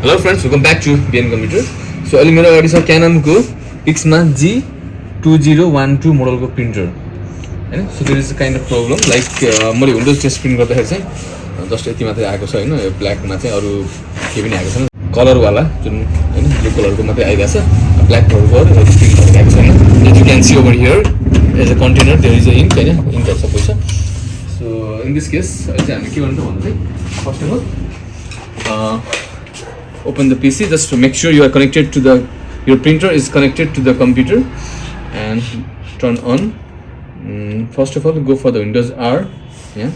Hello friends, welcome back to BN Computer. So अहिले मेरो अगाडि छ Canon को Pixma G2012 मोडल को प्रिन्टर हैन. So there is a kind of problem like मैले विन्डोज टेस्ट प्रिन्ट गर्दाखेरि चाहिँ जस्ट यति मात्रै आएको छ हैन. यो ब्ल्याक मा चाहिँ अरु के पनि आएको छैन. कलर वाला जुन हैन ब्लू कलर को मात्रै आइरहेको छ. ब्ल्याक कलर को प्रिन्ट आएको छैन. As you can see over here as a container there is a ink Hahn. ink सबै छ. So in this case चाहिँ हामी के गर्नु भन्दा चाहिँ first of all open the PC, just to make sure you are connected to your printer is connected to the computer, and turn on. First of all, go for the Windows R, yeah,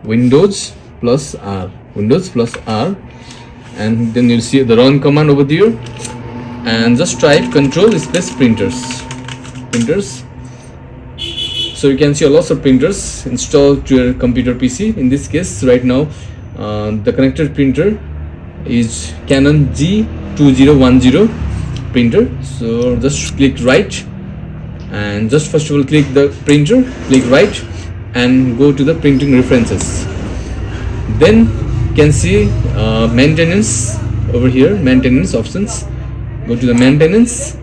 Windows plus R, and then you'll see the run command over there, and just type Control space printers. So you can see lots of printers installed to your computer PC. In this case, right now, the connected printer is Canon G2010 printer. So just click right, and just first of all click the printer, click right, and go to the printing references. Then you can see maintenance over here, maintenance options. Go to the maintenance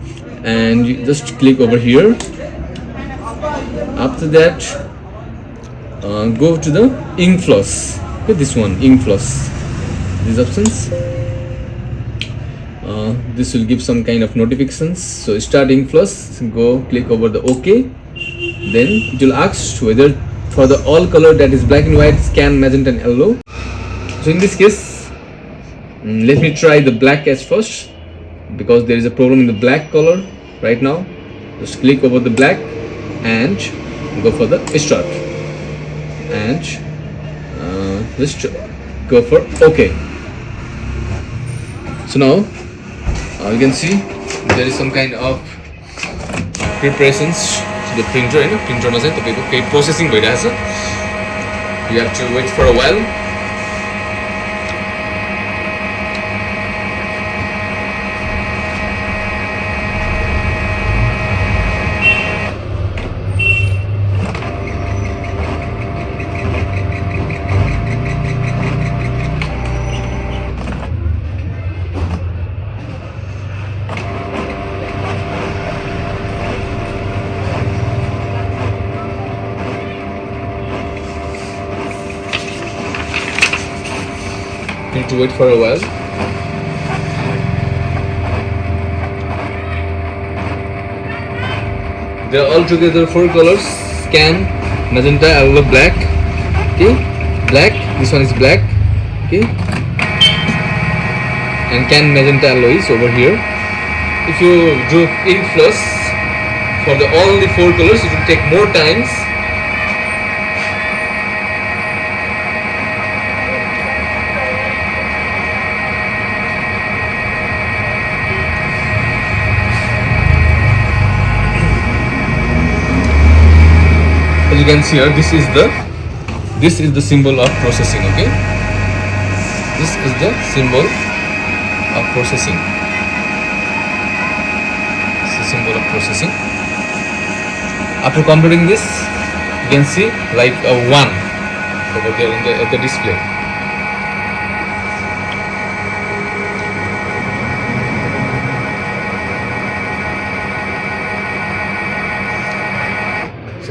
and you just click over here. After that go to the ink floss. Okay, this one, ink floss. These options, this will give some kind of notifications. So start ink floss, go click over the OK. Then it will ask whether for the all color that is black and white, scan magenta and yellow. So in this case, let me try the black as first, because there is a problem in the black color right now. Just click over the black and go for the start, and just go for OK. So now you can see there is some kind of preparations to the printer. You know, printer ma chai tapaiko केही processing भइरहेछ. You have to wait for a while. Need to wait for a while. There are altogether 4 colors: scan, magenta, yellow, black. Okay, black. This one is black. Okay, and can magenta yellow is over here. If you do ink floss for all the 4 colors, it will take more times. As you can see here, this is the symbol of processing. Okay, this is the symbol of processing. It's the symbol of processing. After completing this, you can see like a 1 over there at the display.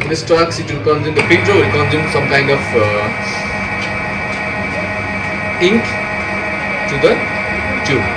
This talks, it will consume, the printer will consume some kind of ink to the tube.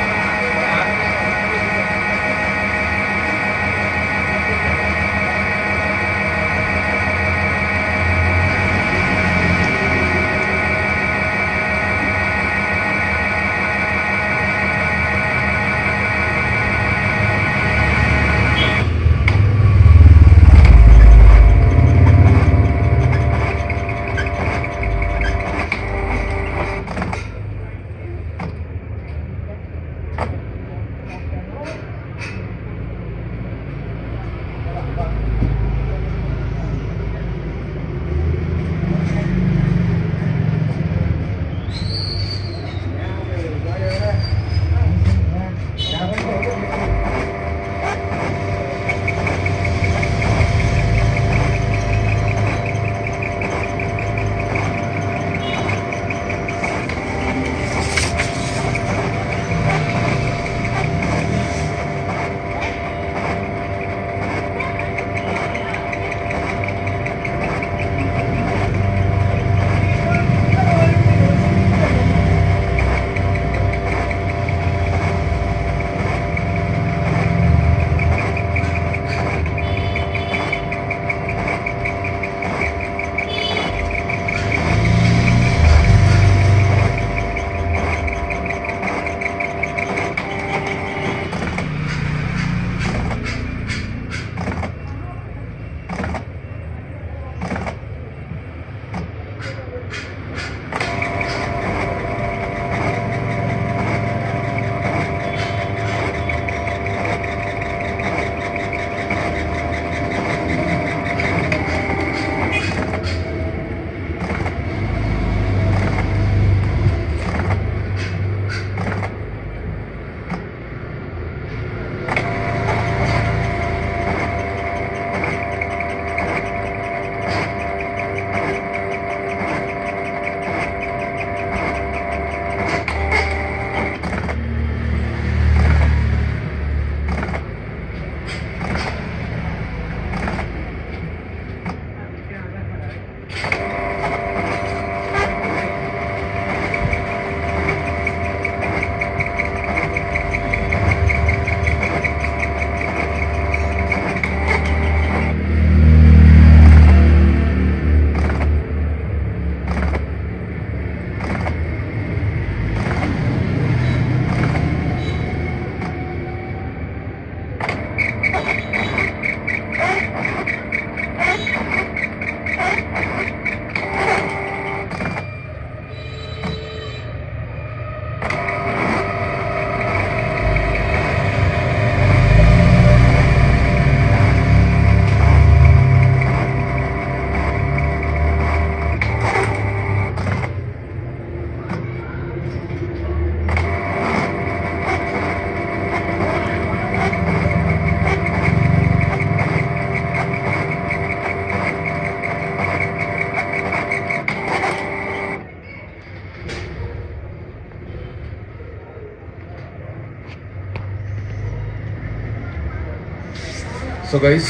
So guys,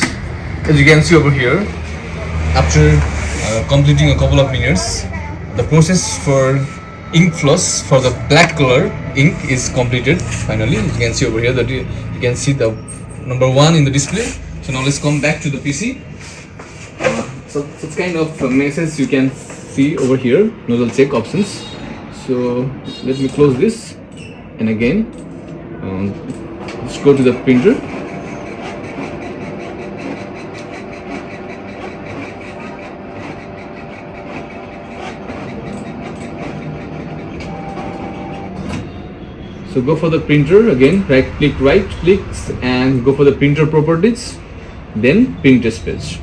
as you can see over here, after completing a couple of minutes, the process for ink floss for the black color ink is completed finally. As you can see over here that you can see the number 1 in the display. So now let's come back to the PC. So such kind of message you can see over here, nozzle check options. So let me close this, and again let's go to the printer. So go for the printer again, right click and go for the printer properties, then print test page.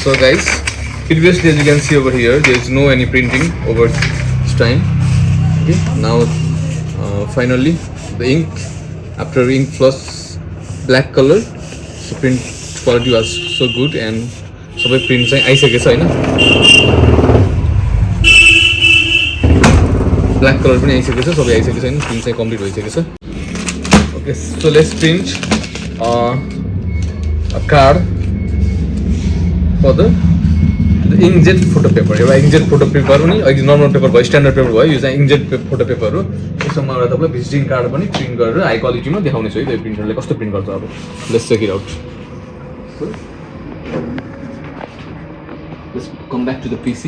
So guys, previously as you can see over here, there is no any printing over this time. Okay, now finally the ink, after ink floss black color, so print quality was so good and सबै print चाहिँ आइसकेको छ हैन, black color पनि आइसकेको छ, सबै आइसकेको छ हैन, print चाहिँ complete भइसकेको छ. Okay, so let's print a card for the inkjet photo paper. एउटा inkjet photo paper पनि अहिले नर्मल पेपर भयो, स्ट्यान्डर्ड पेपर भयो, यो चाहिँ inkjet photo paper हो. यसमा एउटा तपाईलाई भिजिटिङ कार्ड पनि प्रिन्ट गरेर हाई क्वालिटीमा देखाउने छु है, यो प्रिन्टरले कस्तो प्रिन्ट गर्छ अब. Let's check it out. So let's come back to the PC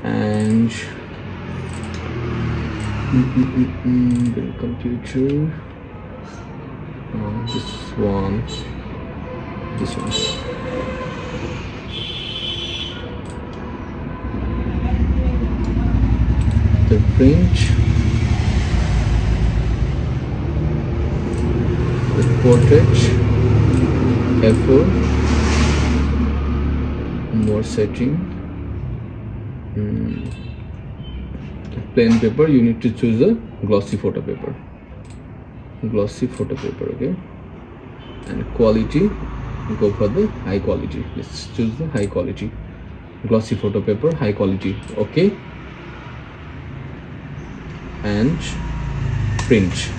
and the computer. This one. The print, the portrait, F4, more setting, the plain paper, you need to choose a glossy photo paper, okay, and quality, go for the high quality. Let's choose the high quality, glossy photo paper, high quality, okay, and print.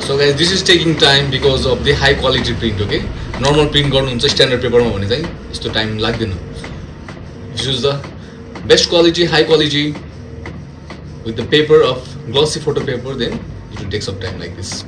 So guys, this is taking time because of the high quality print. Okay, normal print गर्नुहुन्छ standard पेपरमा भने चाहिँ यस्तो time लाग्दैन. Choose the best quality, high quality with the paper of glossy photo paper, then it will take some time like this.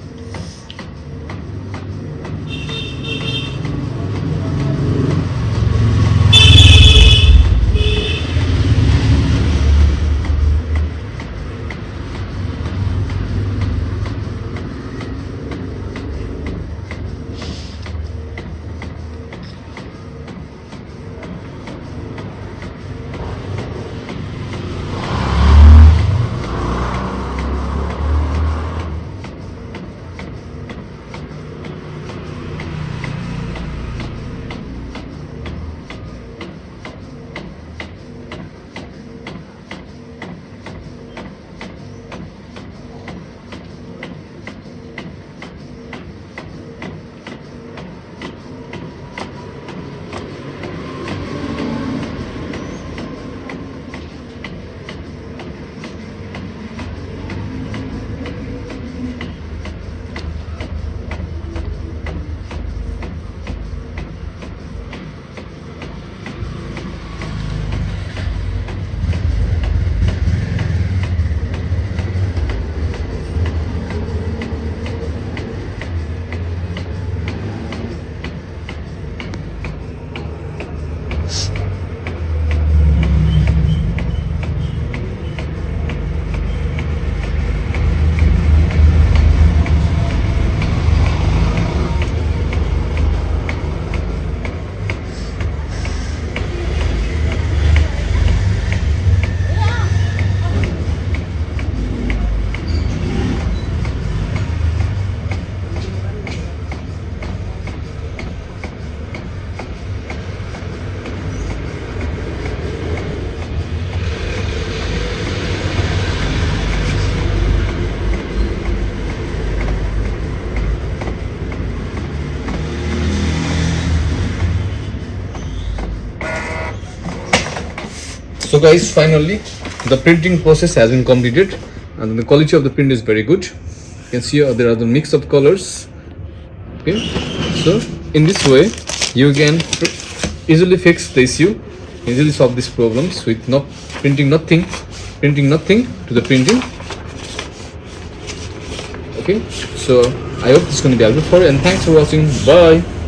So guys, finally the printing process has been completed and the quality of the print is very good. You can see there are the mix of colors. Okay, so in this way you can easily fix the issue, easily solve these problems with not printing nothing to the printing. Okay, so I hope this is going to be helpful for you, and thanks for watching. Bye.